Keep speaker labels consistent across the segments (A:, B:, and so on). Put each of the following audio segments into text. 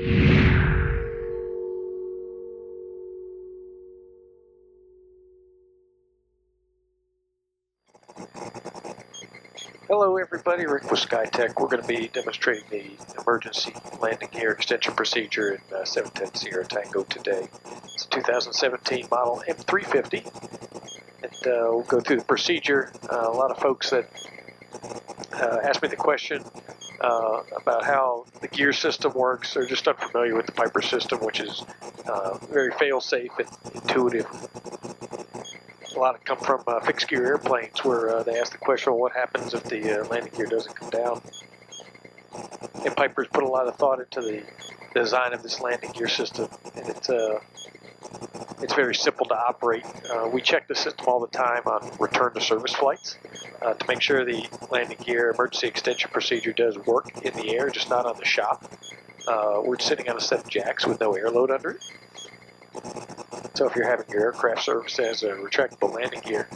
A: Hello everybody, Rick with Skytech. We're going to be demonstrating the emergency landing gear extension procedure in 710 Sierra Tango today. It's a 2017 model M350, and we'll go through the procedure. A lot of folks that ask me the question about how the gear system works are just unfamiliar with the Piper system, which is very fail-safe and intuitive. A lot of come from fixed gear airplanes where they ask the question, well, what happens if the landing gear doesn't come down? And Piper's put a lot of thought into the design of this landing gear system, and it's very simple to operate. We check the system all the time on return to service flights to make sure the landing gear emergency extension procedure does work in the air, just not on the shop. We're sitting on a set of jacks with no air load under it. So if you're having your aircraft serviced as a retractable landing gear,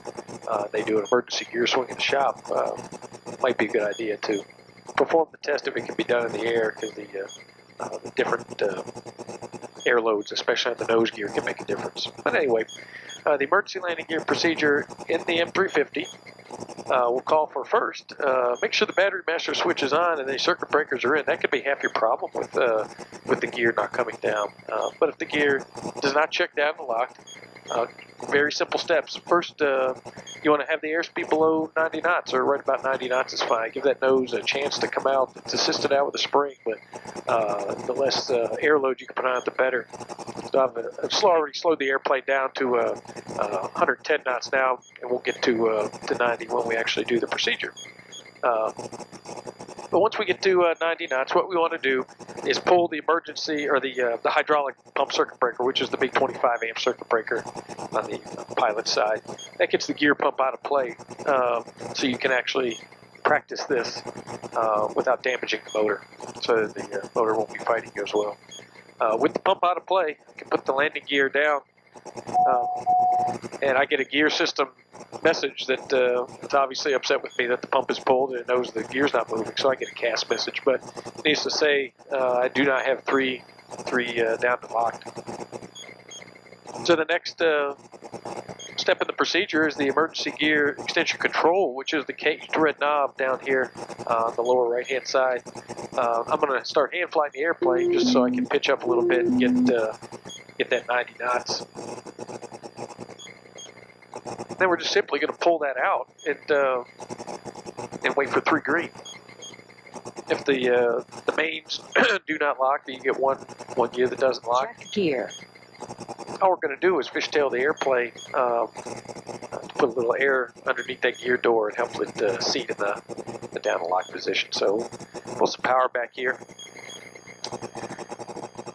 A: they do an emergency gear swing in the shop. Might be a good idea to perform the test if it can be done in the air, because the different air loads, especially on the nose gear, can make a difference. But anyway, the emergency landing gear procedure in the M350 we'll call for first. Make sure the battery master switch is on and the circuit breakers are in. That could be half your problem with the gear not coming down. But if the gear does not check down and locked, very simple steps. First, you want to have the airspeed below 90 knots, or right about 90 knots is fine. Give that nose a chance to come out. It's assisted out with a spring, but the less air load you can put on it, the better. So I've already slowed the airplane down to 110 knots now, and we'll get to 90 when we actually do the procedure. But once we get to 90 knots, what we want to do is pull the emergency, or the hydraulic pump circuit breaker, which is the big 25 amp circuit breaker on the pilot side. That gets the gear pump out of play, so you can actually practice this without damaging the motor, so the motor won't be fighting you as well. With the pump out of play, I can put the landing gear down, and I get a gear system message that it's obviously upset with me that the pump is pulled and it knows the gear's not moving, so I get a CAS message. But needless to say, I do not have three down and locked. So the next step in the procedure is the emergency gear extension control, which is the caged red knob down here on the lower right hand side. I'm going to start hand flying the airplane just so I can pitch up a little bit and get that 90 knots. Then we're just simply going to pull that out and wait for 3 green. If the mains do not lock, then you get one gear that doesn't lock.
B: Check gear.
A: All we're going to do is fishtail the airplane to put a little air underneath that gear door and help it seat in the down and lock position. So pull some power back here.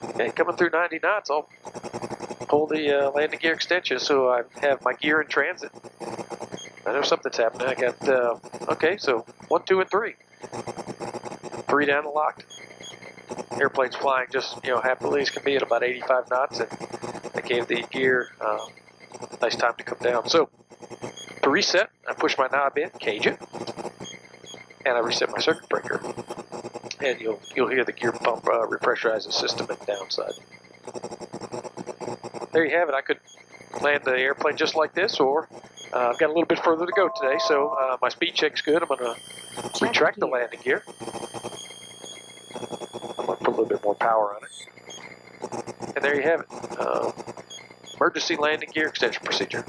A: Okay, coming through 90 knots, I'll pull the landing gear extension so I have my gear in transit. I know something's happening. I got, okay, so 1, 2, and 3. 3 down and locked. Airplane's flying just, happily as can be at about 85 knots, and I gave the gear nice time to come down. So to reset, I push my knob in, cage it, and I reset my circuit breaker. And you'll hear the gear pump repressurize the system at the downside. There you have it. I could land the airplane just like this, or I've got a little bit further to go today, so my speed check's good. I'm going to retract the landing gear. I'm going to put a little bit more power on it. And there you have it. Emergency landing gear extension procedure.